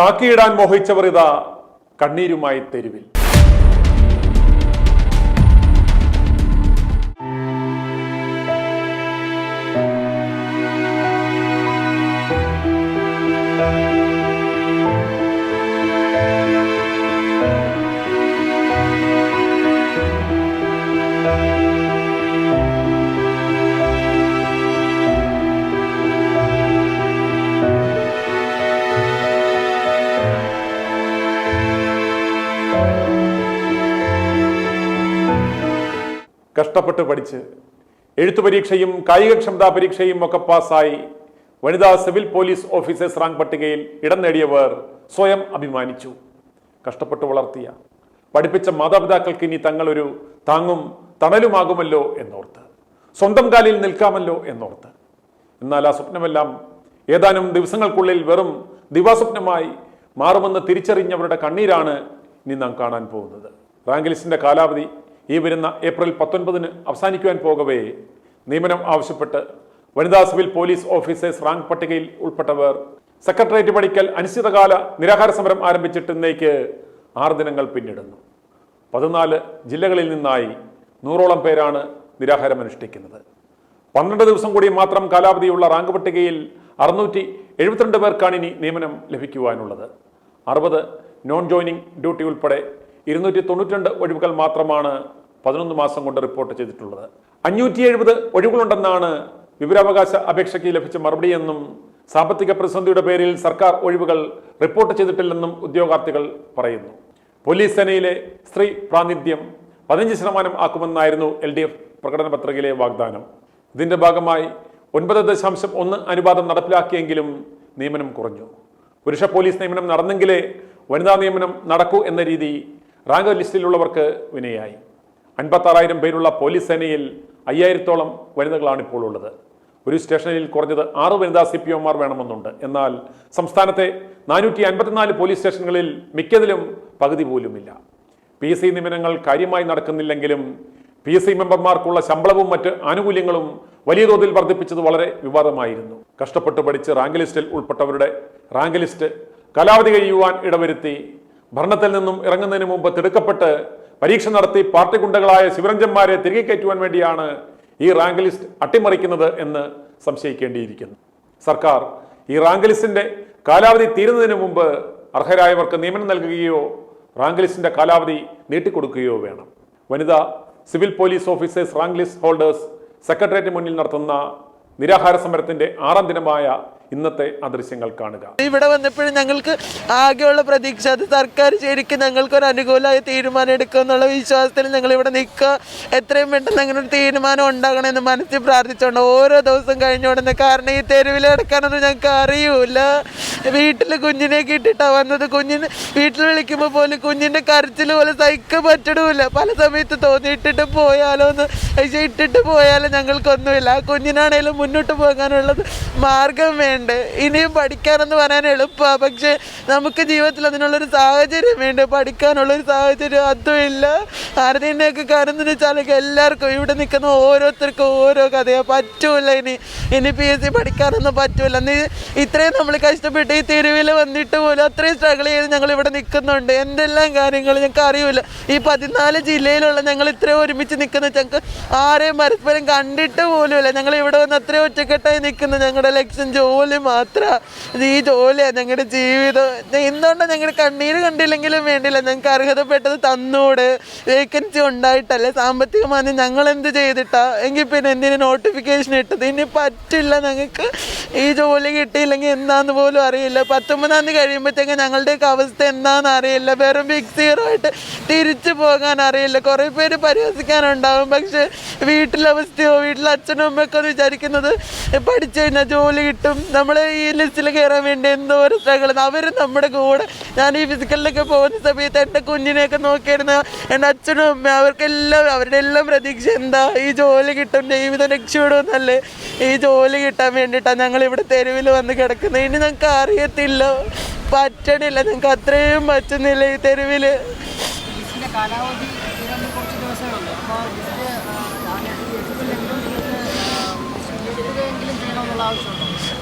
കാക്കിയിടാൻ മോഹിച്ചവർ ഇതാ കണ്ണീരുമായി തെരുവിൽ. കഷ്ടപ്പെട്ട് പഠിച്ച് എഴുത്തു പരീക്ഷയും കായികക്ഷമതാ പരീക്ഷയും ഒക്കെ പാസ്സായി വനിതാ സിവിൽ പോലീസ് ഓഫീസേഴ്സ് റാങ്ക് പട്ടികയിൽ ഇടം നേടിയവർ സ്വയം അഭിമാനിച്ചു. കഷ്ടപ്പെട്ട് വളർത്തിയ പഠിപ്പിച്ച മാതാപിതാക്കൾക്ക് ഇനി തങ്ങളൊരു താങ്ങും തണലുമാകുമല്ലോ എന്നോർത്ത്, സ്വന്തം കാലിൽ നിൽക്കാമല്ലോ എന്നോർത്ത്. എന്നാൽ ആ സ്വപ്നമെല്ലാം ഏതാനും ദിവസങ്ങൾക്കുള്ളിൽ വെറും ദിവാസ്വപ്നമായി മാറുമെന്ന് തിരിച്ചറിഞ്ഞവരുടെ കണ്ണീരാണ് ഇനി നാം കാണാൻ പോകുന്നത്. റാങ്ക് ലിസ്റ്റിന്റെ കാലാവധി ഈ വരുന്ന ഏപ്രിൽ 19 അവസാനിക്കുവാൻ പോകവേ നിയമനം ആവശ്യപ്പെട്ട് വനിതാ സിവിൽ പോലീസ് ഓഫീസേഴ്സ് റാങ്ക് പട്ടികയിൽ ഉൾപ്പെട്ടവർ സെക്രട്ടേറിയറ്റ് പടിക്കൽ അനിശ്ചിതകാല നിരാഹാര സമരം ആരംഭിച്ചിട്ട് ഇന്നേക്ക് 6 ദിനങ്ങൾ പിന്നിടുന്നു. 14 ജില്ലകളിൽ നിന്നായി 100ഓളം പേരാണ് നിരാഹാരം അനുഷ്ഠിക്കുന്നത്. 12 ദിവസം കൂടി മാത്രം കാലാവധിയുള്ള റാങ്ക് പട്ടികയിൽ 672 പേർക്കാണ് ഇനി നിയമനം ലഭിക്കുവാനുള്ളത്. 60 നോൺ ജോയിനിങ് ഡ്യൂട്ടി ഉൾപ്പെടെ 292 ഒഴിവുകൾ മാത്രമാണ് 11 മാസം കൊണ്ട് റിപ്പോർട്ട് ചെയ്തിട്ടുള്ളത്. 570 ഒഴിവുകളുണ്ടെന്നാണ് വിവരാവകാശ അപേക്ഷയ്ക്ക് ലഭിച്ച മറുപടിയെന്നും സാമ്പത്തിക പ്രതിസന്ധിയുടെ പേരിൽ സർക്കാർ ഒഴിവുകൾ റിപ്പോർട്ട് ചെയ്തിട്ടില്ലെന്നും ഉദ്യോഗാർത്ഥികൾ പറയുന്നു. പോലീസ് സേനയിലെ സ്ത്രീ പ്രാതിനിധ്യം 15% ആക്കുമെന്നായിരുന്നു LDF പ്രകടന പത്രികയിലെ വാഗ്ദാനം. ഇതിന്റെ ഭാഗമായി 9.1 അനുപാതം നടപ്പിലാക്കിയെങ്കിലും നിയമനം കുറഞ്ഞു. പുരുഷ പോലീസ് നിയമനം നടന്നെങ്കിലേ വനിതാ നിയമനം നടക്കൂ എന്ന രീതി റാങ്ക് ലിസ്റ്റിലുള്ളവർക്ക് വിനയായി. 56,000 പേരുള്ള പോലീസ് സേനയിൽ 5000-ഓളം വനിതകളാണ് ഇപ്പോൾ ഉള്ളത്. ഒരു സ്റ്റേഷനിൽ കുറഞ്ഞത് 6 വനിതാ CPOമാർ വേണമെന്നുണ്ട്. എന്നാൽ സംസ്ഥാനത്തെ 454 പോലീസ് സ്റ്റേഷനുകളിൽ മിക്കതിലും പകുതി പോലുമില്ല. PSC നിയമനങ്ങൾ കാര്യമായി നടക്കുന്നില്ലെങ്കിലും PSC മെമ്പർമാർക്കുള്ള ശമ്പളവും മറ്റ് ആനുകൂല്യങ്ങളും വലിയ തോതിൽ വർദ്ധിപ്പിച്ചത് വളരെ വിവാദമായിരുന്നു. കഷ്ടപ്പെട്ട് പഠിച്ച് റാങ്ക് ലിസ്റ്റിൽ ഉൾപ്പെട്ടവരുടെ റാങ്ക് ലിസ്റ്റ് കാലാവധി കഴിയുവാൻ ഇടവരുത്തി ഭരണത്തിൽ നിന്നും ഇറങ്ങുന്നതിന് മുമ്പ് തിടുക്കപ്പെട്ട് പരീക്ഷ നടത്തി പാർട്ടി ഗുണ്ടകളായ ശിവരഞ്ജന്മാരെ തിരികെ കയറ്റുവാൻ വേണ്ടിയാണ് ഈ റാങ്ക് ലിസ്റ്റ് അട്ടിമറിക്കുന്നത് എന്ന് സംശയിക്കേണ്ടിയിരിക്കുന്നു. സർക്കാർ ഈ റാങ്ക് ലിസ്റ്റിന്റെ കാലാവധി തീരുന്നതിന് മുമ്പ് അർഹരായവർക്ക് നിയമനം നൽകുകയോ റാങ്ക് ലിസ്റ്റിന്റെ കാലാവധി നീട്ടിക്കൊടുക്കുകയോ വേണം. വനിതാ civil police officers rank list holders secretariat മുന്നിൽ നടത്തുന്ന നിരാഹാര സമരത്തിന്റെ 6ാം ദിനമായ ഇന്നത്തെ ആ ദൃശ്യങ്ങൾ കാണുക. ഇവിടെ വന്നപ്പോഴും ഞങ്ങൾക്ക് ആകെയുള്ള പ്രതീക്ഷ അത് സർക്കാർ ശരിക്കും ഞങ്ങൾക്കൊരു അനുകൂലമായ തീരുമാനം എടുക്കുക എന്നുള്ള വിശ്വാസത്തിൽ ഞങ്ങൾ ഇവിടെ നിൽക്കുക. എത്രയും പെട്ടെന്ന് അങ്ങനെ ഒരു തീരുമാനം ഉണ്ടാകണമെന്ന് മനസ്സിൽ പ്രാർത്ഥിച്ചുകൊണ്ട് ഓരോ ദിവസം കഴിഞ്ഞോടുന്നത്. കാരണം ഈ തെരുവിൽ കിടക്കാനൊന്നും ഞങ്ങൾക്ക് അറിയൂല. വീട്ടിൽ കുഞ്ഞിനെയൊക്കെ ഇട്ടിട്ടാണ് വന്നത്. കുഞ്ഞിന് വീട്ടിൽ വിളിക്കുമ്പോൾ പോലും കുഞ്ഞിൻ്റെ കരച്ചിൽ പോലെ സഹിക്കാൻ പറ്റണമില്ല. പല സമയത്ത് തോന്നി ഇട്ടിട്ട് പോയാലോ എന്ന്. പക്ഷേ ഇട്ടിട്ട് പോയാലും ഞങ്ങൾക്കൊന്നുമില്ല. ആ കുഞ്ഞിനാണേലും മുന്നോട്ട് പോകാനുള്ളത് മാർഗം വേണ്ട. ഇനിയും പഠിക്കാനെന്ന് പറയാൻ എളുപ്പമാണ്, പക്ഷെ നമുക്ക് ജീവിതത്തിൽ അതിനുള്ളൊരു സാഹചര്യം വേണ്ട. പഠിക്കാനുള്ളൊരു സാഹചര്യം അതും ഇല്ല. ആരുടെയൊക്കെ കാര്യം എന്ന് വെച്ചാൽ എല്ലാവർക്കും ഇവിടെ നിൽക്കുന്ന ഓരോരുത്തർക്കും ഓരോ കഥയാണ്. പറ്റൂല ഇനി PSC പഠിക്കാനൊന്നും പറ്റൂല. ഇത്രയും നമ്മൾ കഷ്ടപ്പെട്ട് ഈ തെരുവിൽ വന്നിട്ട് പോലും അത്രയും സ്ട്രഗിൾ ചെയ്ത് ഞങ്ങൾ ഇവിടെ നിൽക്കുന്നുണ്ട്. എന്തെല്ലാം കാര്യങ്ങൾ ഞങ്ങൾക്ക് അറിയില്ല. ഈ 14 ജില്ലയിലുള്ള ഞങ്ങൾ ഇത്രയും ഒരുമിച്ച് നിൽക്കുന്ന ഞങ്ങൾക്ക് ആരെയും പരസ്പരം കണ്ടിട്ട് പോലുമില്ല. ഞങ്ങൾ ഇവിടെ വന്ന് അത്രയും ഒറ്റക്കെട്ടായി നിൽക്കുന്നു. ഞങ്ങളുടെ ലക്ഷ്യം ജോലി മാത്രമാണ്. ഈ ജോലിയാണ് ഞങ്ങളുടെ ജീവിതം. എന്തുകൊണ്ടാണ് ഞങ്ങളുടെ കണ്ണീര് കണ്ടില്ലെങ്കിലും വേണ്ടില്ല. ഞങ്ങൾക്ക് അർഹതപ്പെട്ടത് തന്നൂടെ. വേക്കൻസി ഉണ്ടായിട്ടല്ലേ, സാമ്പത്തികമായി ഞങ്ങൾ എന്ത് ചെയ്തിട്ടാ? എങ്കിൽ പിന്നെ എന്തിനു നോട്ടിഫിക്കേഷൻ ഇട്ടത്? ഇനി പറ്റില്ല. ഞങ്ങൾക്ക് ഈ ജോലി കിട്ടിയില്ലെങ്കിൽ എന്താന്ന് പോലും അറിയില്ല. 19-ാം തീയതി കഴിയുമ്പോഴത്തേക്ക് ഞങ്ങളുടെയൊക്കെ അവസ്ഥ എന്താണെന്ന് അറിയില്ല. വെറും ബിഗ് സീറോ ആയിട്ട് തിരിച്ചു പോകാൻ അറിയില്ല. കുറേ പേര് പരിഹസിക്കാനുണ്ടാവും, പക്ഷെ വീട്ടിലവസ്ഥയോ വീട്ടിലെ അച്ഛനും അമ്മയൊക്കെ ഒന്ന് വിചാരിക്കുന്നത് പഠിച്ചു കഴിഞ്ഞാൽ ജോലി കിട്ടും, നമ്മൾ ഈ ലിസ്റ്റിൽ കയറാൻ വേണ്ടി എന്തോ ഒരു സ്ട്രഗിൾ. അവർ നമ്മുടെ കൂടെ, ഞാൻ ഈ ഫിസിക്കലിലൊക്കെ പോകുന്ന സമയത്ത് എൻ്റെ കുഞ്ഞിനെയൊക്കെ നോക്കിയിരുന്ന എൻ്റെ അച്ഛനും അമ്മ അവർക്കെല്ലാം അവരുടെ എല്ലാം പ്രതീക്ഷ എന്താ? ഈ ജോലി കിട്ടും, ജീവിതം രക്ഷപ്പെടുമെന്നല്ലേ. ഈ ജോലി കിട്ടാൻ വേണ്ടിയിട്ടാണ് ഞങ്ങളിവിടെ തെരുവിൽ വന്ന് കിടക്കുന്നത്. ഇനി ഞങ്ങൾക്ക് അറിയത്തില്ല, പറ്റണില്ല, ഞങ്ങൾക്ക് അത്രയും പറ്റുന്നില്ല ഈ തെരുവിൽ.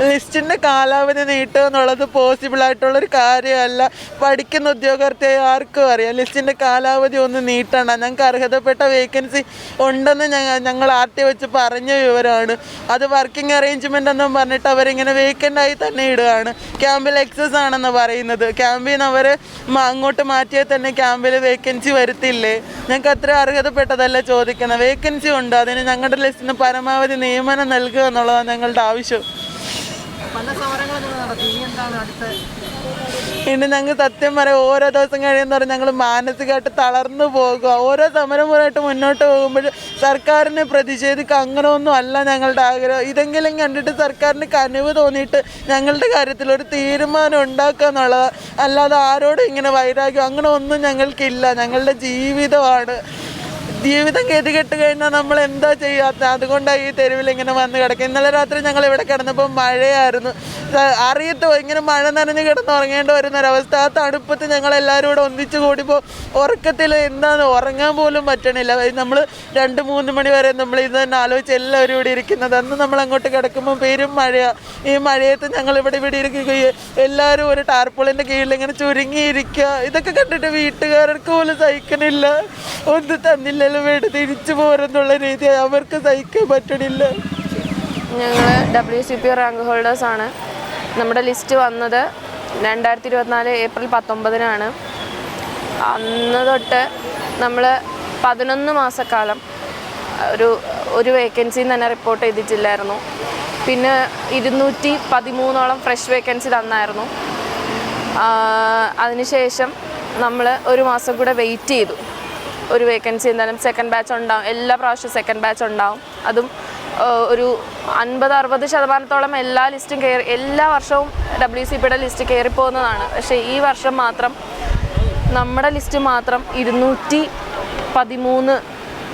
ലിസ്റ്റിൻ്റെ കാലാവധി നീട്ടുക എന്നുള്ളത് പോസിബിൾ ആയിട്ടുള്ളൊരു കാര്യമല്ല. പഠിക്കുന്ന ഉദ്യോഗാർത്ഥിയായി ആർക്കും അറിയാം ലിസ്റ്റിൻ്റെ കാലാവധി ഒന്ന് നീട്ടണം. ഞങ്ങൾക്ക് അർഹതപ്പെട്ട വേക്കൻസി ഉണ്ടെന്ന് ഞങ്ങൾ ആർട്ടി വെച്ച് പറഞ്ഞ വിവരമാണ്. അത് വർക്കിംഗ് അറേഞ്ച്മെൻ്റ് എന്നും പറഞ്ഞിട്ട് അവരിങ്ങനെ വേക്കൻ്റായി തന്നെ ഇടുകയാണ്. ക്യാമ്പിൽ എക്സസ് ആണെന്ന് പറയുന്നത്. ക്യാമ്പിൽ നിന്ന് അവർ അങ്ങോട്ട് മാറ്റിയാൽ തന്നെ ക്യാമ്പിൽ വേക്കൻസി വരുത്തില്ലേ? ഞങ്ങൾക്ക് അത്ര അർഹതപ്പെട്ടതല്ല ചോദിക്കുന്നത്. വേക്കൻസി ഉണ്ട്, അതിന് ഞങ്ങളുടെ ലിസ്റ്റിന് പരമാവധി നിയമനം നൽകുക എന്നുള്ളതാണ് ഞങ്ങളുടെ ആവശ്യം. ഇനി ഞങ്ങൾ സത്യം പറയാം, ഓരോ ദിവസം കഴിയുന്നവരെ ഞങ്ങൾ മാനസികമായിട്ട് തളർന്നു പോകുക. ഓരോ സമരമുറയായിട്ട് മുന്നോട്ട് പോകുമ്പോൾ സർക്കാരിനെ പ്രതിഷേധിക്കുക അങ്ങനെ ഒന്നും അല്ല ഞങ്ങളുടെ ആഗ്രഹം. ഇതെങ്കിലും കണ്ടിട്ട് സർക്കാരിന് കനിവ് തോന്നിയിട്ട് ഞങ്ങളുടെ കാര്യത്തിൽ ഒരു തീരുമാനം ഉണ്ടാക്കുക എന്നുള്ളത്, അല്ലാതെ ആരോടും ഇങ്ങനെ വൈരാഗ്യം അങ്ങനെ ഒന്നും ഞങ്ങൾക്കില്ല. ഞങ്ങളുടെ ജീവിതമാണ്. ജീവിതം ഗതികെട്ട് കഴിഞ്ഞാൽ നമ്മൾ എന്താ ചെയ്യാത്ത? അതുകൊണ്ടാണ് ഈ തെരുവിൽ ഇങ്ങനെ വന്ന് കിടക്കുക. ഇന്നലെ രാത്രി ഞങ്ങൾ ഇവിടെ കിടന്നപ്പോൾ മഴയായിരുന്നു. അറിയത്തോ ഇങ്ങനെ മഴ നനഞ്ഞ് കിടന്ന് ഉറങ്ങേണ്ടി വരുന്നൊരവസ്ഥ. ആ തണുപ്പത്ത് ഞങ്ങളെല്ലാവരും കൂടെ ഒന്നിച്ചു കൂടിപ്പോൾ ഉറക്കത്തിൽ എന്താണ് ഉറങ്ങാൻ പോലും പറ്റണില്ല. നമ്മൾ 2-3 മണി വരെ നമ്മൾ ഇത് തന്നെ ആലോചിച്ച് എല്ലാവരും ഇവിടെ ഇരിക്കുന്നത്. അന്ന് നമ്മൾ അങ്ങോട്ട് കിടക്കുമ്പോൾ പേരും മഴയാണ്. ഈ മഴയത്ത് ഞങ്ങൾ ഇവിടെ ഇരിക്കുകയും എല്ലാവരും ഒരു ടാർപോളിൻ്റെ കീഴിൽ ഇങ്ങനെ ചുരുങ്ങിയിരിക്കുക. ഇതൊക്കെ കണ്ടിട്ട് വീട്ടുകാർക്ക് പോലും സഹിക്കണില്ല. ഒന്നും തന്നില്ലല്ലോ വേണ്ട തിരിച്ചു പോരെന്നുള്ള രീതി അവർക്ക് സഹിക്കാൻ പറ്റണില്ല. ഞങ്ങൾ WCP റാങ്ക് ഹോൾഡേഴ്സാണ്. നമ്മുടെ ലിസ്റ്റ് വന്നത് 2024 ഏപ്രിൽ 19-നാണ്. അന്ന് തൊട്ട് നമ്മൾ 11 മാസക്കാലം ഒരു വേക്കൻസിയും തന്നെ റിപ്പോർട്ട് ചെയ്തിട്ടില്ലായിരുന്നു. പിന്നെ 213ഓളം ഫ്രഷ് വേക്കൻസി തന്നായിരുന്നു. അതിനുശേഷം നമ്മൾ ഒരു മാസം കൂടെ വെയിറ്റ് ചെയ്തു. ഒരു വേക്കൻസി എന്തായാലും സെക്കൻഡ് ബാച്ച് ഉണ്ടാവും, എല്ലാ പ്രാവശ്യവും സെക്കൻഡ് ബാച്ച് ഉണ്ടാവും. അതും ഒരു 50-60% എല്ലാ ലിസ്റ്റും എല്ലാ വർഷവും WCPയുടെ ലിസ്റ്റ് കയറിപ്പോകുന്നതാണ്. പക്ഷേ ഈ വർഷം മാത്രം നമ്മുടെ ലിസ്റ്റ് മാത്രം 213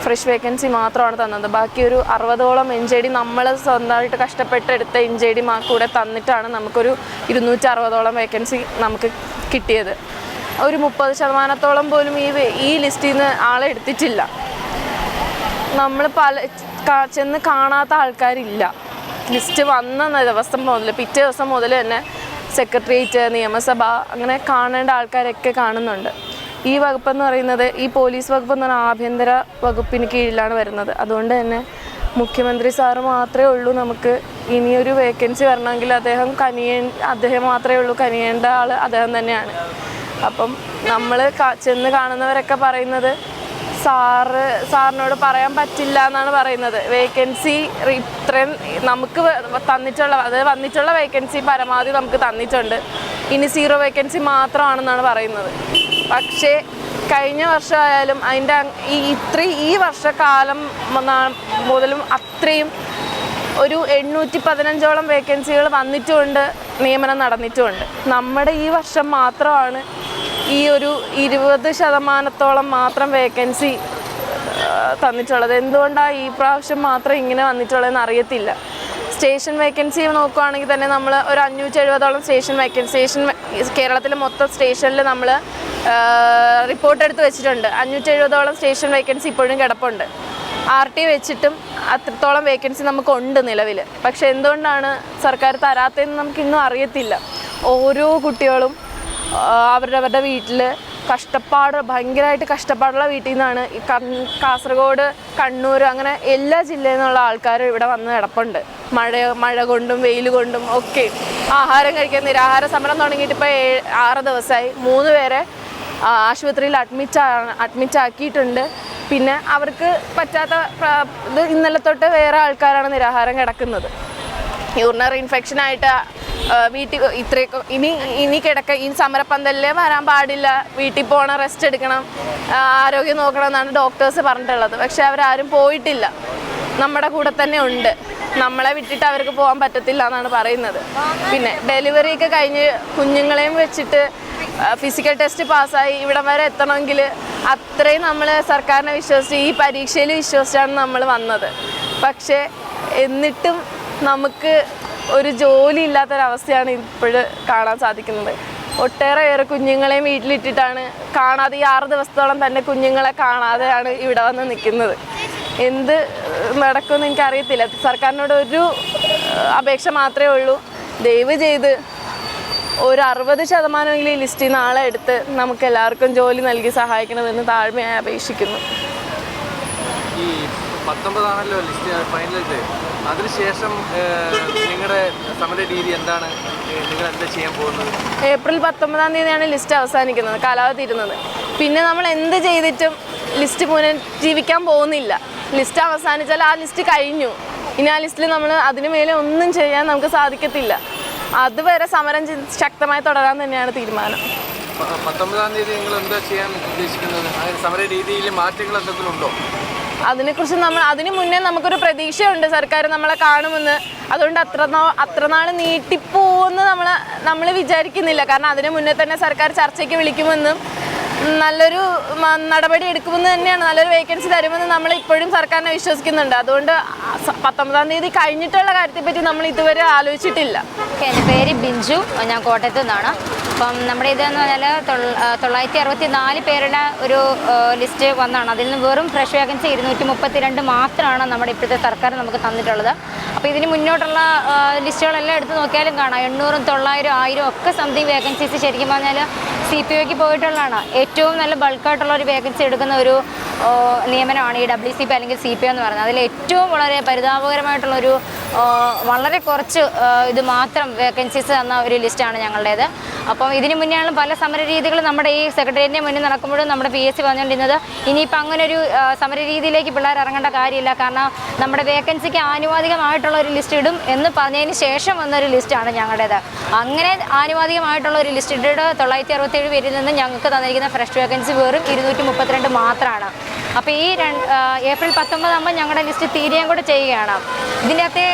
ഫ്രഷ് വേക്കൻസി മാത്രമാണ് തന്നത്. ബാക്കി ഒരു 60ഓളം NJD നമ്മൾ സ്വന്തമായിട്ട് കഷ്ടപ്പെട്ടെടുത്ത NJD കൂടെ തന്നിട്ടാണ് നമുക്കൊരു 260ഓളം വേക്കൻസി നമുക്ക് കിട്ടിയത്. ഒരു 30% പോലും ഈ ലിസ്റ്റിൽ നിന്ന് ആളെ എടുത്തിട്ടില്ല. നമ്മൾ ചെന്ന് കാണാത്ത ആൾക്കാരില്ല. ലിസ്റ്റ് വന്ന ദിവസം മുതൽ പിറ്റേ ദിവസം മുതൽ തന്നെ സെക്രട്ടേറിയറ്റ്, നിയമസഭ അങ്ങനെ കാണേണ്ട ആൾക്കാരൊക്കെ കാണുന്നുണ്ട്. ഈ വകുപ്പെന്ന് പറയുന്നത്, ഈ പോലീസ് വകുപ്പ് എന്ന് പറഞ്ഞാൽ ആഭ്യന്തര വകുപ്പിന് കീഴിലാണ് വരുന്നത്. അതുകൊണ്ട് തന്നെ മുഖ്യമന്ത്രി സാറ് മാത്രമേ ഉള്ളൂ നമുക്ക് ഇനിയൊരു വേക്കൻസി വരണമെങ്കിൽ അദ്ദേഹം മാത്രമേ ഉള്ളൂ കനിയേണ്ട ആൾ അദ്ദേഹം തന്നെയാണ്. അപ്പം നമ്മൾ ചെന്ന് കാണുന്നവരൊക്കെ പറയുന്നത് സാറിനോട് പറയാൻ പറ്റില്ല എന്നാണ് പറയുന്നത്. വേക്കൻസി ഇത്രയും നമുക്ക് വന്നിട്ടുള്ള വേക്കൻസി പരമാവധി നമുക്ക് തന്നിട്ടുണ്ട്. ഇനി 0 വേക്കൻസി മാത്രമാണെന്നാണ് പറയുന്നത്. പക്ഷേ കഴിഞ്ഞ വർഷമായാലും അതിൻ്റെ ഈ വർഷക്കാലം മുതലും അത്രയും ഒരു 815ഓളം വേക്കൻസികൾ വന്നിട്ടുമുണ്ട്, നിയമനം നടന്നിട്ടുമുണ്ട്. നമ്മുടെ ഈ വർഷം മാത്രമാണ് ഈ ഒരു 20% മാത്രം വേക്കൻസി തന്നിട്ടുള്ളത്. എന്തുകൊണ്ടാണ് ഈ പ്രാവശ്യം മാത്രം ഇങ്ങനെ വന്നിട്ടുള്ളതെന്ന് അറിയത്തില്ല. സ്റ്റേഷൻ വേക്കൻസി നോക്കുകയാണെങ്കിൽ തന്നെ നമ്മൾ ഒരു 570ഓളം കേരളത്തിലെ മൊത്തം സ്റ്റേഷനിൽ നമ്മൾ റിപ്പോർട്ട് എടുത്ത് വെച്ചിട്ടുണ്ട്. 570ഓളം സ്റ്റേഷൻ വേക്കൻസി ഇപ്പോഴും കിടപ്പുണ്ട്. RT വെച്ചിട്ടും അത്രത്തോളം വേക്കൻസി നമുക്കുണ്ട് നിലവിൽ. പക്ഷെ എന്തുകൊണ്ടാണ് സർക്കാർ തരാത്തതെന്ന് നമുക്കിന്നും അറിയത്തില്ല. ഓരോ കുട്ടികളും അവരവരുടെ വീട്ടിൽ ഭയങ്കരമായിട്ട് കഷ്ടപ്പാടുള്ള വീട്ടിൽ നിന്നാണ് ഈ കാസർഗോഡ്, കണ്ണൂർ അങ്ങനെ എല്ലാ ജില്ലയിൽ നിന്നുള്ള ആൾക്കാർ ഇവിടെ വന്ന് കിടപ്പുണ്ട്. മഴ കൊണ്ടും വെയിൽ കൊണ്ടും ഒക്കെ ആഹാരം കഴിക്കാൻ നിരാഹാര സമരം തുടങ്ങിയിട്ട് ഇപ്പോൾ 6 ദിവസമായി. 3 പേരെ ആശുപത്രിയിൽ അഡ്മിറ്റ് ആക്കിയിട്ടുണ്ട്. പിന്നെ അവർക്ക് പറ്റാത്ത ഇന്നലെ തൊട്ട് വേറെ ആൾക്കാരാണ് നിരാഹാരം കിടക്കുന്നത്. യൂറിനറി ഇൻഫെക്ഷനായിട്ട് വീട്ടിൽ ഇനി ഈ സമരപ്പന്തലിലേ വരാൻ പാടില്ല, വീട്ടിൽ പോകണം, റെസ്റ്റ് എടുക്കണം, ആരോഗ്യം നോക്കണം എന്നാണ് ഡോക്ടേഴ്സ് പറഞ്ഞിട്ടുള്ളത്. പക്ഷെ അവരാരും പോയിട്ടില്ല, നമ്മുടെ കൂടെ തന്നെ ഉണ്ട്. നമ്മളെ വിട്ടിട്ട് അവർക്ക് പോകാൻ പറ്റത്തില്ല എന്നാണ് പറയുന്നത്. പിന്നെ ഡെലിവറിയൊക്കെ കഴിഞ്ഞ് കുഞ്ഞുങ്ങളെയും വെച്ചിട്ട് ഫിസിക്കൽ ടെസ്റ്റ് പാസ്സായി ഇവിടം വരെ എത്തണമെങ്കിൽ അത്രയും നമ്മൾ സർക്കാരിനെ വിശ്വസിച്ച് ഈ പരീക്ഷയിൽ വിശ്വസിച്ചാണ് നമ്മൾ വന്നത്. പക്ഷേ എന്നിട്ടും നമുക്ക് ഒരു ജോലി ഇല്ലാത്തൊരവസ്ഥയാണ് ഇപ്പോഴും കാണാൻ സാധിക്കുന്നത്. ഒട്ടേറെ കുഞ്ഞുങ്ങളെയും വീട്ടിലിട്ടിട്ടാണ് കാണാതെ ഈ 6 ദിവസത്തോളം തന്നെ കുഞ്ഞുങ്ങളെ കാണാതെയാണ് ഇവിടെ വന്ന് നിൽക്കുന്നത്. എന്ത് നടക്കുമെന്ന് എനിക്കറിയത്തില്ല. സർക്കാരിനോട് ഒരു അപേക്ഷ മാത്രമേ ഉള്ളൂ, ദയവ് ചെയ്ത് ഒരു 60% ഈ ലിസ്റ്റിൽ നിന്ന് ആളെ എടുത്ത് നമുക്ക് എല്ലാവർക്കും ജോലി നൽകി സഹായിക്കണമെന്ന് താഴ്മയായി അപേക്ഷിക്കുന്നു. ഈ 19 ലിസ്റ്റ് ഫൈനലിട്ട് അതിനുശേഷം നിങ്ങളുടെ സമര രീതി എന്താണ്? നിങ്ങൾ എന്താ ചെയ്യാൻ പോകുന്നത്? ഏപ്രിൽ 19 ലിസ്റ്റ് അവസാനിക്കുന്നത്, കാലാവധി തീരുന്നത്. പിന്നെ നമ്മൾ എന്ത് ചെയ്തിട്ടും ലിസ്റ്റ് പുനരുജ്ജീവിക്കാൻ പോകുന്നില്ല. ലിസ്റ്റ് അവസാനിച്ചാൽ ആ ലിസ്റ്റ് കഴിഞ്ഞു. ഇനി ആ ലിസ്റ്റിൽ നമ്മൾ അതിനു മേലെ ഒന്നും ചെയ്യാൻ നമുക്ക് സാധിക്കത്തില്ല. അതുവരെ സമരം ശക്തമായി തുടരാൻ തന്നെയാണ് തീരുമാനം. 19 നിങ്ങൾ എന്താ ചെയ്യാൻ ഉദ്ദേശിക്കുന്നത്? സമര രീതിയിൽ മാറ്റങ്ങൾ എന്തെങ്കിലും ഉണ്ടോ? അതിനെക്കുറിച്ച് അതിനു മുന്നേ നമുക്കൊരു പ്രതീക്ഷയുണ്ട്, സർക്കാർ നമ്മളെ കാണുമെന്ന്. അതുകൊണ്ട് അത്ര നാൾ നീട്ടിപ്പോവെന്ന് നമ്മൾ വിചാരിക്കുന്നില്ല. കാരണം അതിനു മുന്നേ തന്നെ സർക്കാർ ചർച്ചയ്ക്ക് വിളിക്കുമെന്നും നല്ലൊരു നടപടി എടുക്കുമെന്ന് തന്നെയാണ്, നല്ലൊരു വേക്കൻസി തരുമെന്ന് നമ്മൾ ഇപ്പോഴും സർക്കാരിനെ വിശ്വസിക്കുന്നുണ്ട്. അതുകൊണ്ട് 19 കഴിഞ്ഞിട്ടുള്ള കാര്യത്തെപ്പറ്റി നമ്മൾ ഇതുവരെ ആലോചിച്ചിട്ടില്ല. എൻ്റെ പേര് ബിഞ്ചു, ഞാൻ കോട്ടയത്ത് നിന്നാണ്. അപ്പം നമ്മുടെ ഇതെന്ന് പറഞ്ഞാൽ 964 പേരുടെ ഒരു ലിസ്റ്റ് വന്നതാണ്. അതിൽ നിന്ന് വെറും ഫ്രഷ് വേക്കൻസി 232 മാത്രമാണ് നമ്മുടെ ഇപ്പോഴത്തെ സർക്കാർ നമുക്ക് തന്നിട്ടുള്ളത്. അപ്പോൾ ഇതിന് മുന്നോട്ടുള്ള ലിസ്റ്റുകളെല്ലാം എടുത്ത് നോക്കിയാലും കാണാം 800, 900, 1000 ഒക്കെ സംതിങ് വേക്കൻസീസ് ശരിക്കും പറഞ്ഞാൽ CPOയ്ക്ക് പോയിട്ടുള്ളതാണ്. ഏറ്റവും നല്ല ബൾക്കായിട്ടുള്ള ഒരു വേക്കൻസി എടുക്കുന്ന ഒരു നിയമനമാണ് ഈ WCP അല്ലെങ്കിൽ CPO എന്ന് പറയുന്നത്. അതിൽ ഏറ്റവും വളരെ പരിതാപകരമായിട്ടുള്ളൊരു വളരെ കുറച്ച് ഇത് മാത്രം വേക്കൻസീസ് തന്ന ഒരു ലിസ്റ്റാണ് ഞങ്ങളുടേത്. അപ്പം ഇതിന് മുന്നെയാണ് പല സമര രീതികൾ നമ്മുടെ ഈ സെക്രട്ടേറിയറ്റിൻ്റെ മുന്നിൽ നടക്കുമ്പോഴും നമ്മുടെ PSC പറഞ്ഞുകൊണ്ടിരുന്നത് ഇനിയിപ്പോൾ അങ്ങനൊരു സമര രീതിയിലേക്ക് പിള്ളേർ ഇറങ്ങേണ്ട കാര്യമില്ല, കാരണം നമ്മുടെ വേക്കൻസിക്ക് ആനുപാതികമായിട്ടുള്ള ഒരു ലിസ്റ്റ് ഇടും എന്ന് പറഞ്ഞതിന് ശേഷം വന്നൊരു ലിസ്റ്റാണ് ഞങ്ങളുടേത്. അങ്ങനെ ആനുപാതികമായിട്ടുള്ള ഒരു ലിസ്റ്റ് ഇട്ടിട്ട് 967 പേരിൽ നിന്ന് ഞങ്ങൾക്ക് തന്നിരിക്കുന്ന ഫ്രഷ് വേക്കൻസി വെറും 232 മാത്രമാണ്. അപ്പോൾ ഈ ഏപ്രിൽ 19 ആകുമ്പോൾ ഞങ്ങളുടെ ലിസ്റ്റ് തീരുകയും കൂടെ ചെയ്യുകയാണ്. ഇതിൻ്റെ അകത്തെ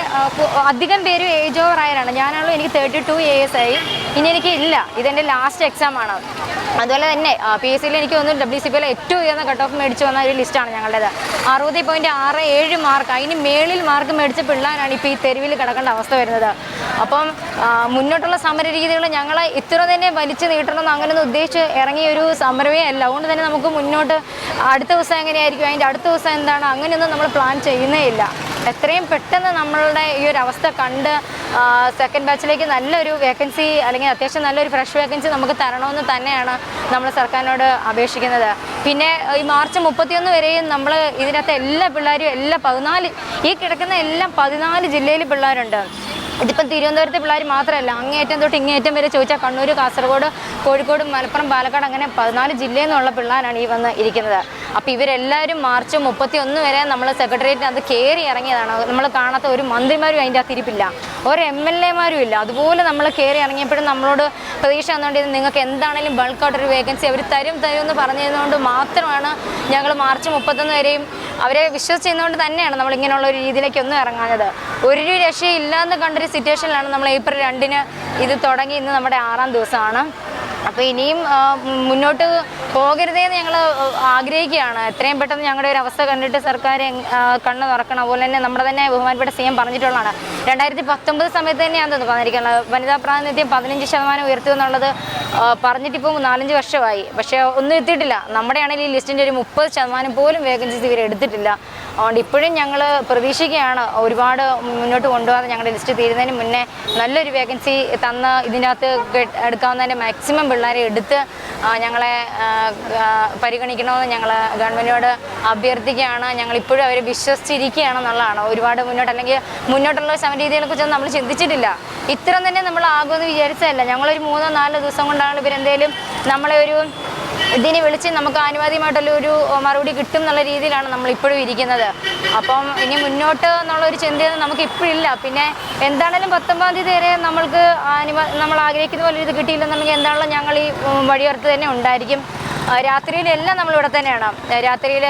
അധികം പേരും ഏജ് ഓവർ ആയവരാണ്. ഞാനാണല്ലോ, എനിക്ക് 32 years ആയി. ഇനി എനിക്ക് ഇല്ല, ഇതെൻ്റെ ലാസ്റ്റ് എക്സാമാണ്. അതുപോലെ തന്നെ PSCയിൽ എനിക്ക് തോന്നുന്നു WCPയിൽ ഏറ്റവും ഉയർന്ന കട്ട് ഓഫ് മേടിച്ച് വന്ന ഒരു ലിസ്റ്റാണ് ഞങ്ങളുടേത്. 60.67 മാർക്ക്, അതിന് മേളിൽ മാർക്ക് മേടിച്ച പിള്ളേരാണ് ഇപ്പോൾ ഈ തെരുവിൽ കിടക്കേണ്ട അവസ്ഥ വരുന്നത്. അപ്പം മുന്നോട്ടുള്ള സമര രീതികൾ ഞങ്ങൾ ഇത്ര തന്നെ വലിച്ചു നീട്ടണമെന്ന് അങ്ങനെയൊന്നും ഉദ്ദേശിച്ച് ഇറങ്ങിയ ഒരു സമരമേ അല്ല. അതുകൊണ്ട് തന്നെ നമുക്ക് മുന്നോട്ട് അടുത്ത ദിവസം എങ്ങനെയായിരിക്കും, അതിൻ്റെ അടുത്ത ദിവസം എന്താണ്, അങ്ങനെയൊന്നും നമ്മൾ പ്ലാൻ ചെയ്യുന്നേ ഇല്ല. എത്രയും പെട്ടെന്ന് നമ്മളുടെ ഈ ഒരു അവസ്ഥ കണ്ട് സെക്കൻഡ് ബാച്ചിലേക്ക് നല്ലൊരു വേക്കൻസി അല്ലെങ്കിൽ അത്യാവശ്യം നല്ലൊരു ഫ്രഷ് വേക്കൻസി നമുക്ക് തരണമെന്ന് തന്നെയാണ് നമ്മൾ സർക്കാരിനോട് അപേക്ഷിക്കുന്നത്. പിന്നെ ഈ മാർച്ച് 31 വരെയും നമ്മൾ ഇതിനകത്ത് എല്ലാ പിള്ളേരും ഈ കിടക്കുന്ന എല്ലാം 14 ജില്ലയിൽ പിള്ളേരുണ്ട്. ഇതിപ്പം തിരുവനന്തപുരത്തെ പിള്ളേർ മാത്രമല്ല, അങ്ങേയറ്റം തൊട്ട് ഇങ്ങേയറ്റം വരെ ചോദിച്ചാൽ കണ്ണൂർ, കാസർഗോഡ്, കോഴിക്കോട്, മലപ്പുറം, പാലക്കാട് അങ്ങനെ 14 ജില്ലയിൽ നിന്നുള്ള പിള്ളേരാണ് ഈ വന്ന് ഇരിക്കുന്നത്. അപ്പോൾ ഇവരെല്ലാവരും മാർച്ച് 31 വരെ നമ്മൾ സെക്രട്ടേറിയറ്റിനകത്ത് കയറി ഇറങ്ങിയതാണ്. നമ്മൾ കാണാത്ത ഒരു മന്ത്രിമാരും അതിൻ്റെ അകത്ത് ഇരിപ്പില്ല, ഒരു MLA-മാരും ഇല്ല. അതുപോലെ നമ്മൾ കയറി ഇറങ്ങിയപ്പോഴും നമ്മളോട് പ്രതീക്ഷ തന്നുകൊണ്ടിരുന്നത് നിങ്ങൾക്ക് എന്താണെങ്കിലും ബൾക്കായിട്ടൊരു വേക്കൻസി അവർ തരും എന്ന് പറഞ്ഞതുകൊണ്ട് മാത്രമാണ് ഞങ്ങൾ മാർച്ച് 31 വരെയും അവരെ വിശ്വസിച്ചതുകൊണ്ട് തന്നെയാണ് നമ്മൾ ഇങ്ങനെയുള്ള ഒരു രീതിയിലേക്കൊന്നും ഇറങ്ങാഞ്ഞത്. ഒരു രക്ഷയില്ലാന്ന് കണ്ടൊരു സിറ്റുവേഷനിലാണ് നമ്മൾ ഏപ്രിൽ 2 ഇത് തുടങ്ങി. ഇന്ന് നമ്മുടെ 6ാം ദിവസമാണ്. അപ്പോൾ ഇനിയും മുന്നോട്ട് പോകരുതേന്ന് ഞങ്ങൾ ആഗ്രഹിക്കുകയാണ്. എത്രയും പെട്ടെന്ന് ഞങ്ങളുടെ ഒരു അവസ്ഥ കണ്ടിട്ട് സർക്കാർ കണ്ണ് തുറക്കണം. അതുപോലെ തന്നെ നമ്മുടെ തന്നെ ബഹുമാനപ്പെട്ട CM പറഞ്ഞിട്ടുള്ളതാണ് 2019 സമയത്ത് തന്നെയാണ് പറഞ്ഞിരിക്കുന്നത് വനിതാ പ്രാതിനിധ്യം 15% ഉയർത്തുക എന്നുള്ളത്. പറഞ്ഞിട്ടിപ്പോൾ 4-5 വർഷമായി, പക്ഷേ ഒന്നും എത്തിയിട്ടില്ല. നമ്മുടെ ആണെങ്കിൽ ഈ ലിസ്റ്റിൻ്റെ ഒരു 30% പോലും വേക്കൻസീസ് ഇവർ എടുത്തിട്ടില്ല. അതുകൊണ്ട് ഇപ്പോഴും ഞങ്ങൾ പ്രതീക്ഷിക്കുകയാണ് ഒരുപാട് മുന്നോട്ട് കൊണ്ടുപോകാതെ ഞങ്ങളുടെ ലിസ്റ്റ് തീരുന്നതിന് മുന്നേ നല്ലൊരു വേക്കൻസി തന്ന് ഇതിൻ്റെ അകത്ത് എടുക്കാവുന്നതിൻ്റെ മാക്സിമം പിള്ളേരെ എടുത്ത് ഞങ്ങളെ പരിഗണിക്കണമെന്ന് ഞങ്ങൾ ഗവൺമെൻറ്റിനോട് അഭ്യർത്ഥിക്കുകയാണ്. ഞങ്ങളിപ്പോഴും അവരെ വിശ്വസിച്ചിരിക്കുകയാണെന്നുള്ളതാണ്. ഒരുപാട് മുന്നോട്ടുള്ള സമരരീതികളെക്കുറിച്ചൊന്നും നമ്മൾ ചിന്തിച്ചിട്ടില്ല. ഇത്ര തന്നെ നമ്മൾ ആകുമെന്ന് വിചാരിച്ചതല്ല. ഞങ്ങളൊരു 3-4 ദിവസം കൊണ്ടാണ് ഇവരെന്തേലും നമ്മളെ ഒരു ഇതിന് വിളിച്ച് നമുക്ക് ആനുപാതികമായിട്ടുള്ള ഒരു മറുപടി കിട്ടും എന്നുള്ള രീതിയിലാണ് നമ്മളിപ്പോഴും ഇരിക്കുന്നത്. അപ്പം ഇനി മുന്നോട്ട് എന്നുള്ളൊരു ചിന്തയൊന്നും നമുക്ക് ഇപ്പോഴില്ല. പിന്നെ എന്താണെങ്കിലും 19 തീയതി വരെ നമ്മൾ ആഗ്രഹിക്കുന്ന പോലെ ഇത് കിട്ടിയില്ലെന്നുണ്ടെങ്കിൽ എന്താണെങ്കിലും ഞങ്ങൾ ഈ വഴിയോരത്ത് തന്നെ ഉണ്ടായിരിക്കും. രാത്രിയിലെല്ലാം നമ്മളിവിടെ തന്നെയാണ്. രാത്രിയിൽ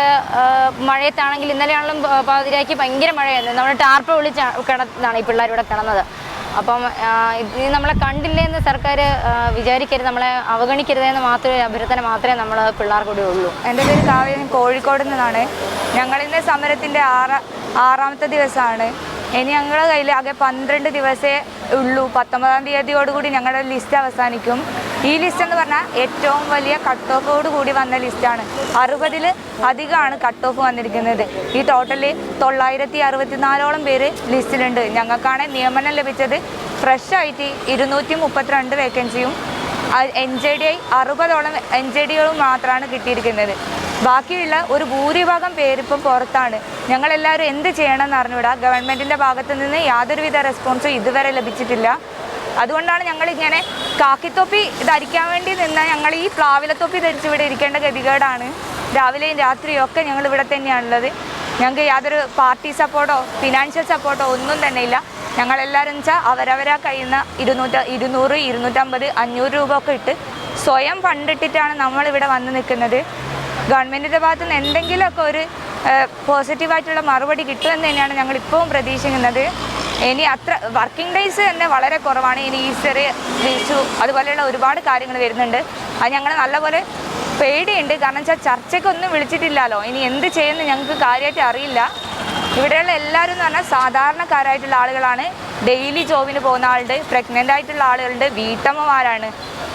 മഴയത്താണെങ്കിൽ ഇന്നലെയാണെങ്കിലും പാതിരാക്കി ഭയങ്കര മഴയായിരുന്നു. നമ്മൾ ടാർപ്പ് വിളിച്ച് കിടന്നാണ് ഈ പിള്ളേരിവിടെ കിടന്നത്. അപ്പം ഇത് നമ്മളെ കണ്ടില്ലെന്ന് സർക്കാർ വിചാരിക്കരുത്, നമ്മളെ അവഗണിക്കരുതെന്ന് മാത്രമേ അഭ്യർത്ഥന മാത്രമേ നമ്മൾ പിള്ളേർക്കൂടെ ഉള്ളൂ. എൻ്റെ പേര് കാവ്യ, കോഴിക്കോട് നിന്നാണ്. ഞങ്ങളിന്ന് സമരത്തിൻ്റെ 6ാമത്തെ ദിവസമാണ്. ഇനി ഞങ്ങളുടെ കയ്യിൽ ആകെ 12 ദിവസമേ ഉള്ളൂ. 19-ാം തീയതിയോടുകൂടി ഞങ്ങളുടെ ലിസ്റ്റ് അവസാനിക്കും. ഈ ലിസ്റ്റ് എന്ന് പറഞ്ഞാൽ ഏറ്റവും വലിയ കട്ട് ഓഫോട് കൂടി വന്ന ലിസ്റ്റാണ്. 60-ൽ അധികമാണ് കട്ട് ഓഫ് വന്നിരിക്കുന്നത്. ഈ ടോട്ടലി 964 പേര് ലിസ്റ്റിലുണ്ട്. ഞങ്ങൾക്കാണ് നിയമനം ലഭിച്ചത് ഫ്രഷ് ആയിട്ട് 232 വേക്കൻസിയും NJDI 60ഓളം NJDകളും മാത്രമാണ് കിട്ടിയിരിക്കുന്നത്. ബാക്കിയുള്ള ഒരു ഭൂരിഭാഗം പേരിപ്പം പുറത്താണ്. ഞങ്ങളെല്ലാവരും എന്ത് ചെയ്യണമെന്ന് അറിഞ്ഞുകൂടാ. ഗവൺമെൻറ്റിൻ്റെ ഭാഗത്തു നിന്ന് യാതൊരുവിധ റെസ്പോൺസും ഇതുവരെ ലഭിച്ചിട്ടില്ല. അതുകൊണ്ടാണ് ഞങ്ങളിങ്ങനെ കാക്കിത്തൊപ്പി ധരിക്കാൻ വേണ്ടി നിന്ന് ഞങ്ങൾ ഈ പ്ലാവിലത്തൊപ്പി ധരിച്ച് ഇവിടെ ഇരിക്കേണ്ട ഗതികേടാണ്. രാവിലെയും രാത്രിയും ഒക്കെ ഞങ്ങൾ ഇവിടെ തന്നെയാണുള്ളത്. ഞങ്ങൾക്ക് യാതൊരു പാർട്ടി സപ്പോർട്ടോ ഫിനാൻഷ്യൽ സപ്പോർട്ടോ ഒന്നും തന്നെ ഇല്ല. ഞങ്ങളെല്ലാവരും വെച്ചാൽ അവരവരാ കഴിയുന്ന 200, 250, 500 രൂപ ഒക്കെ ഇട്ട് സ്വയം ഫണ്ടിട്ടിട്ടാണ് നമ്മളിവിടെ വന്ന് നിൽക്കുന്നത്. ഗവൺമെൻറ്റിൻ്റെ ഭാഗത്തു നിന്ന് എന്തെങ്കിലുമൊക്കെ ഒരു പോസിറ്റീവായിട്ടുള്ള മറുപടി കിട്ടുമെന്ന് തന്നെയാണ് ഞങ്ങളിപ്പോൾ പ്രതീക്ഷിക്കുന്നത്. ഇനി അത്ര വർക്കിംഗ് ഡേയ്സ് തന്നെ വളരെ കുറവാണ്. ഇനി ഈസ്റ്റർ, വിഷു അതുപോലെയുള്ള ഒരുപാട് കാര്യങ്ങൾ വരുന്നുണ്ട്. അത് ഞങ്ങൾ നല്ലപോലെ പേടിയുണ്ട്. കാരണം വെച്ചാൽ ചർച്ചയ്ക്കൊന്നും വിളിച്ചിട്ടില്ലല്ലോ. ഇനി എന്ത് ചെയ്യുമെന്ന് ഞങ്ങൾക്ക് കാര്യമായിട്ട് അറിയില്ല. ഇവിടെയുള്ള എല്ലാവരും എന്ന് പറഞ്ഞാൽ സാധാരണക്കാരായിട്ടുള്ള ആളുകളാണ്. ഡെയിലി ജോബിന് പോകുന്ന ആളുണ്ട്, പ്രഗ്നൻ്റ് ആയിട്ടുള്ള ആളുകളുണ്ട്, വീട്ടമ്മമാരാണ്.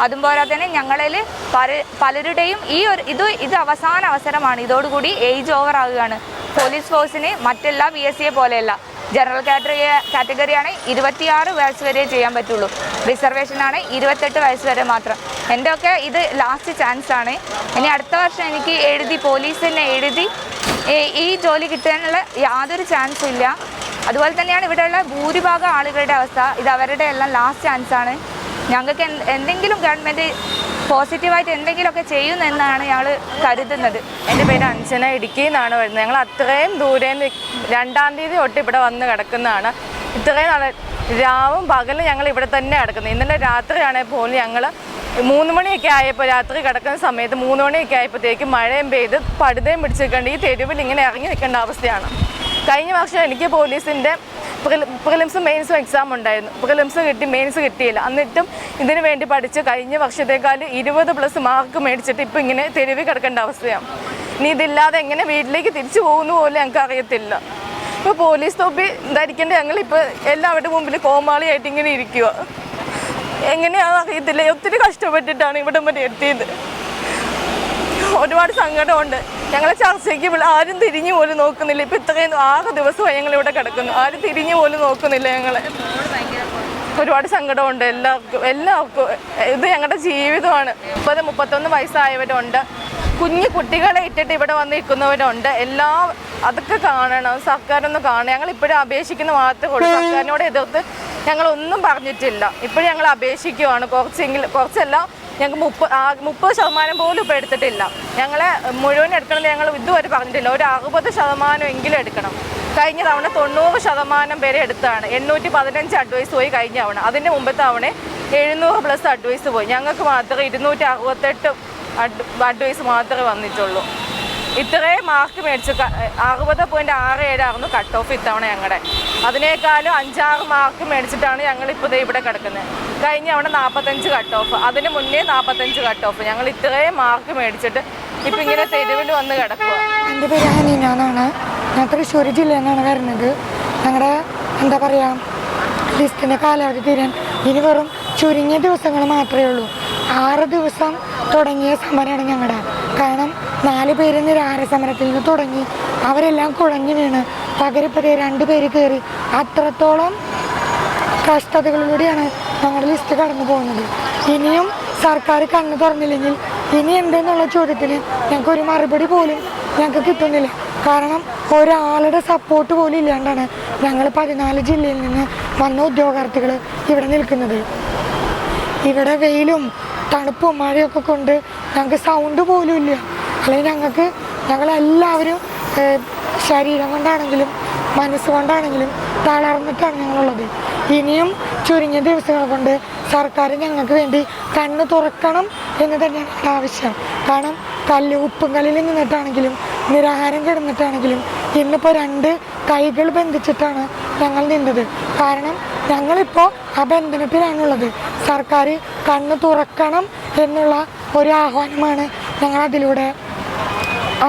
അതുപോലെ തന്നെ ഞങ്ങളിൽ പലരുടെയും ഇത് അവസാന അവസരമാണ്. ഇതോടുകൂടി ഏജ് ഓവർ ആവുകയാണ്. പോലീസ് ഫോഴ്സിന് മറ്റെല്ലാ PSCയെ പോലെയല്ല. ജനറൽ കാറ്റഗറിയാണ് 26 വയസ്സ് വരെ ചെയ്യാൻ പറ്റുള്ളൂ. റിസർവേഷനാണ് 28 വയസ്സ് വരെ മാത്രം. എൻ്റെ ഒക്കെ ഇത് ലാസ്റ്റ് ചാൻസാണ്. ഇനി അടുത്ത വർഷം എനിക്ക് പോലീസിനെ എഴുതി ഈ ജോലി കിട്ടാനുള്ള യാതൊരു ചാൻസും ഇല്ല. അതുപോലെ തന്നെയാണ് ഇവിടെയുള്ള ഭൂരിഭാഗം ആളുകളുടെ അവസ്ഥ. ഇത് അവരുടെ എല്ലാം ലാസ്റ്റ് ചാൻസാണ്. ഞങ്ങൾക്ക് എന്തെങ്കിലും ഗവൺമെൻറ് പോസിറ്റീവായിട്ട് എന്തെങ്കിലുമൊക്കെ ചെയ്യുമെന്നാണ് ഞങ്ങൾ കരുതുന്നത്. എൻ്റെ പേര് അഞ്ജന, ഇടുക്കിയിൽ നിന്നാണ് വരുന്നത്. ഞങ്ങൾ അത്രയും ദൂരെ നിന്ന് 2-ാം തീയതി തൊട്ട് ഇവിടെ വന്ന് കിടക്കുന്നതാണ്. ഇത്രയും നാളെ രാവും പകലും ഞങ്ങൾ ഇവിടെ തന്നെ കിടക്കുന്നത്. ഇന്നലെ രാത്രിയാണെങ്കിൽ പോലും ഞങ്ങൾ 3 മണിയൊക്കെ ആയപ്പോൾ, രാത്രി കിടക്കുന്ന സമയത്ത് 3 മണിയൊക്കെ ആയപ്പോഴത്തേക്കും മഴയും പെയ്ത് പടുതയും പിടിച്ചിരിക്കേണ്ട ഈ തെരുവിൽ ഇങ്ങനെ ഇറങ്ങി നിൽക്കേണ്ട അവസ്ഥയാണ്. കഴിഞ്ഞ വർഷം എനിക്ക് പോലീസിൻ്റെ പ്രിലിംസും മെയിൻസും എക്സാം ഉണ്ടായിരുന്നു. പ്രിലിംസ് കിട്ടി, മെയിൻസ് കിട്ടിയില്ല. എന്നിട്ടും ഇതിനു വേണ്ടി പഠിച്ച് കഴിഞ്ഞ വർഷത്തേക്കാൾ 20+ മാർക്ക് മേടിച്ചിട്ട് ഇപ്പോൾ ഇങ്ങനെ തെരുവിൽ കിടക്കേണ്ട അവസ്ഥയാണ്. ഇനി ഇതില്ലാതെ എങ്ങനെ വീട്ടിലേക്ക് തിരിച്ചു പോകുന്ന പോലും ഞങ്ങൾക്ക് അറിയത്തില്ല. ഇപ്പോൾ പോലീസ് തൊപ്പി ധരിക്കേണ്ട ഞങ്ങളിപ്പോൾ എല്ലാവരുടെ മുമ്പിൽ കോമാളിയായിട്ട് ഇങ്ങനെ ഇരിക്കുക. എങ്ങനെയാണെന്ന് അറിയത്തില്ല. ഒത്തിരി കഷ്ടപ്പെട്ടിട്ടാണ് ഇവിടെ വരെ എത്തിയത്. ഒരുപാട് സങ്കടമുണ്ട്. ഞങ്ങളെ ചർച്ചയ്ക്ക് ആരും തിരിഞ്ഞു പോലും നോക്കുന്നില്ല. ഇപ്പം ഇത്രയും 6 ദിവസമായി ഞങ്ങളിവിടെ കിടക്കുന്നു. ആരും തിരിഞ്ഞു പോലും നോക്കുന്നില്ല ഞങ്ങളെ. ഒരുപാട് സങ്കടമുണ്ട് എല്ലാവർക്കും. ഇത് ഞങ്ങളുടെ ജീവിതമാണ്. 30-31 വയസ്സായവരുണ്ട്, കുഞ്ഞു കുട്ടികളെ ഇട്ടിട്ട് ഇവിടെ വന്ന് നിൽക്കുന്നവരുണ്ട്. അതൊക്കെ കാണണം. സർക്കാരൊന്ന് കാണണം. ഞങ്ങളിപ്പോഴും അപേക്ഷിക്കുന്ന മാത്രമേ ഉള്ളൂ. സർക്കാരിനോട് എതിർത്ത് ഞങ്ങളൊന്നും പറഞ്ഞിട്ടില്ല. ഇപ്പോഴും ഞങ്ങൾ അപേക്ഷിക്കുവാണ്. കുറച്ചല്ല, ഞങ്ങൾക്ക് 30% പോലും ഇപ്പോൾ എടുത്തിട്ടില്ല. ഞങ്ങളെ മുഴുവൻ എടുക്കണമെന്ന് ഞങ്ങൾ ഇതുവരെ പറഞ്ഞിട്ടില്ല. ഒരു 60% എങ്കിലും എടുക്കണം. കഴിഞ്ഞ തവണ 90% പേരെ എടുത്താണ്. 815 അഡ്വൈസ് പോയി കഴിഞ്ഞ തവണ. അതിൻ്റെ മുമ്പത്തെ തവണ 700+ അഡ്വൈസ് പോയി. ഞങ്ങൾക്ക് മാത്രമേ 268 അഡ്വൈസ് മാത്രമേ വന്നിട്ടുള്ളൂ. ഇത്രയും മാർക്ക് മേടിച്ച് 60.67 കട്ട് ഓഫ് ഇത്തവണ ഞങ്ങളുടെ. അതിനേക്കാളും 5-6 മാർക്ക് മേടിച്ചിട്ടാണ് ഞങ്ങളിപ്പോൾ ഇവിടെ കിടക്കുന്നത്. കഴിഞ്ഞ അവിടെ 45 കട്ട് ഓഫ്, അതിന് മുന്നേ 45 കട്ട് ഓഫ്. ഞങ്ങൾ ഇത്രയും മാർക്ക് മേടിച്ചിട്ട് ഇപ്പം ഇങ്ങനെ തെരുവിൽ വന്ന് കിടക്കുക. എൻ്റെ പേര് ഹനീന എന്നാണ്. ഞാൻ തൃശ്ശൂർ ജില്ലയിൽ നിന്നാണ് വരുന്നത്. ഞങ്ങളുടെ എന്താ പറയുക, ലിസ്റ്റിൻ്റെ കാലാവധി തീരാൻ ഇനി വെറും ചുരുങ്ങിയ ദിവസങ്ങൾ മാത്രമേ ഉള്ളൂ. 6 ദിവസം തുടങ്ങിയ സമരമാണ് ഞങ്ങളുടെ. കാരണം 4 പേര് നിരാഹാര സമരത്തിൽ നിന്ന് തുടങ്ങി അവരെല്ലാം കുഴഞ്ഞു വീണ് പകരപ്പതേ 2 പേര് കയറി. അത്രത്തോളം കഷ്ടതകളിലൂടെയാണ് ഞങ്ങളുടെ ലിസ്റ്റ് കടന്നു പോകുന്നത്. ഇനിയും സർക്കാർ കണ്ണു തുറന്നില്ലെങ്കിൽ ഇനി എന്തെന്നുള്ള ചോദ്യത്തിന് ഞങ്ങൾക്കൊരു മറുപടി പോലും ഞങ്ങൾക്ക് കിട്ടുന്നില്ല. കാരണം ഒരാളുടെ സപ്പോർട്ട് പോലും ഇല്ലാണ്ടാണ് ഞങ്ങൾ 14 ജില്ലയിൽ നിന്ന് വന്ന ഉദ്യോഗാർത്ഥികൾ ഇവിടെ നിൽക്കുന്നത്. ഇവിടെ വെയിലും തണുപ്പും മഴയൊക്കെ കൊണ്ട് ഞങ്ങൾക്ക് സൗണ്ട് പോലും ഇല്ല. അല്ലെങ്കിൽ ഞങ്ങളെല്ലാവരും ശരീരം കൊണ്ടാണെങ്കിലും മനസ്സുകൊണ്ടാണെങ്കിലും തളർന്നിട്ടാണ് ഞങ്ങളുള്ളത്. ഇനിയും ചുരുങ്ങിയ ദിവസങ്ങൾ കൊണ്ട് സർക്കാർ ഞങ്ങൾക്ക് വേണ്ടി കണ്ണ് തുറക്കണം എന്ന് തന്നെയാണ് ഞങ്ങളുടെ ആവശ്യം. കാരണം ഉപ്പുങ്കലിൽ നിന്നിട്ടാണെങ്കിലും നിരാഹാരം കിടന്നിട്ടാണെങ്കിലും ഇന്നിപ്പോൾ 2 കൈകൾ ബന്ധിച്ചിട്ടാണ് ഞങ്ങൾ നിന്നത്. കാരണം ഞങ്ങളിപ്പോൾ ആ ബന്ധനത്തിലാണുള്ളത്. സർക്കാർ കണ്ണ് തുറക്കണം എന്നുള്ള ഒരു ആഹ്വാനമാണ് ഞങ്ങളതിലൂടെ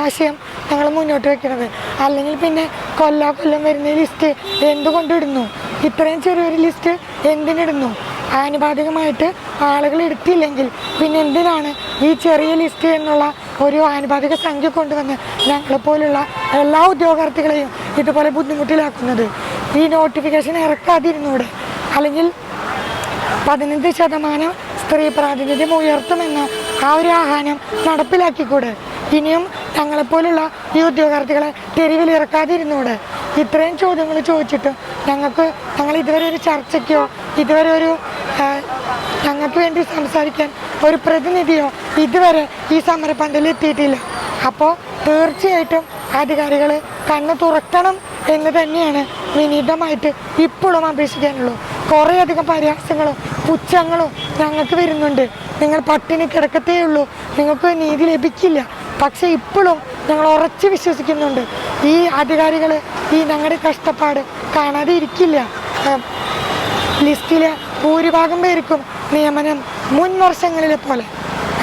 ആശയം ഞങ്ങൾ മുന്നോട്ട് വയ്ക്കുന്നത്. അല്ലെങ്കിൽ പിന്നെ കൊല്ലം വരുന്ന ലിസ്റ്റ് എന്തുകൊണ്ടിടുന്നു? ഇത്രയും ചെറിയൊരു ലിസ്റ്റ് എന്തിനിടുന്നു? ആനുപാതികമായിട്ട് ആളുകൾ എടുത്തില്ലെങ്കിൽ പിന്നെ എന്തിനാണ് ഈ ചെറിയ ലിസ്റ്റ് എന്നുള്ള ഒരു ആനുപാതിക സംഖ്യ കൊണ്ടുവന്ന് ഞങ്ങളെപ്പോലുള്ള എല്ലാ ഉദ്യോഗാർത്ഥികളെയും ഇതുപോലെ ബുദ്ധിമുട്ടിലാക്കുന്നത്? ഈ നോട്ടിഫിക്കേഷൻ ഇറക്കാതിരുന്നൂടെ? അല്ലെങ്കിൽ 15% സ്ത്രീ പ്രാതിനിധ്യം ഉയർത്തുമെന്ന ആ ഒരു ആഹ്വാനം നടപ്പിലാക്കിക്കൂടെ? ഇനിയും ഞങ്ങളെപ്പോലുള്ള ഈ ഉദ്യോഗാർത്ഥികളെ തെരുവിലിറക്കാതിരുന്നൂടെ? ഇത്രയും ചോദ്യങ്ങൾ ചോദിച്ചിട്ട് ഞങ്ങൾ ഇതുവരെ ഒരു ചർച്ചയ്ക്കോ ഇതുവരെ ഒരു ഞങ്ങൾക്ക് വേണ്ടി സംസാരിക്കാൻ ഒരു പ്രതിനിധിയോ ഇതുവരെ ഈ സമരപന്തലിൽ എത്തിയിട്ടില്ല. അപ്പോൾ തീർച്ചയായിട്ടും അധികാരികൾ കണ്ണ് തുറക്കണം എന്ന് തന്നെയാണ് വിനീതമായിട്ട് ഇപ്പോഴും അപേക്ഷിക്കാനുള്ളൂ. കുറേയധികം പരിഹാസങ്ങളും പുച്ഛങ്ങളും ഞങ്ങൾക്ക് വരുന്നുണ്ട്. നിങ്ങൾ പട്ടിണി കിടക്കത്തേ ഉള്ളൂ, നിങ്ങൾക്ക് നീതി ലഭിക്കില്ല. പക്ഷേ ഇപ്പോഴും ഞങ്ങൾ ഉറച്ച് വിശ്വസിക്കുന്നുണ്ട് ഈ അധികാരികൾ ഈ ഞങ്ങളുടെ കഷ്ടപ്പാട് കാണാതെ ഇരിക്കില്ല. ലിസ്റ്റിലെ ഭൂരിഭാഗം പേർക്കും നിയമനം മുൻ വർഷങ്ങളിലെ പോലെ,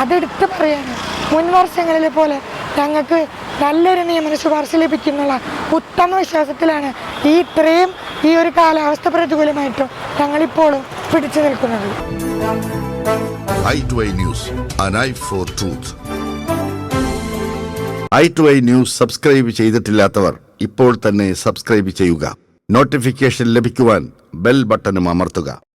അതെടുത്ത് പറയാണ്, മുൻ വർഷങ്ങളിലെ പോലെ ഞങ്ങൾക്ക് നല്ലൊരു നിയമന ശുപാർശ ലഭിക്കുന്നുള്ള ഉത്തമ വിശ്വാസത്തിലാണ് ഇത്രയും ഈ ഒരു കാലാവസ്ഥ പ്രതികൂലമായിട്ടും ഞങ്ങളിപ്പോഴും പിടിച്ചു നിൽക്കുന്നത്. i2i News, an eye for truth. i2i News subscribe ചെയ്തിട്ടില്ലാത്തവർ ഇപ്പോൾ തന്നെ സബ്സ്ക്രൈബ് ചെയ്യുക. നോട്ടിഫിക്കേഷൻ ലഭിക്കുവാൻ ബെൽ ബട്ടണും അമർത്തുക.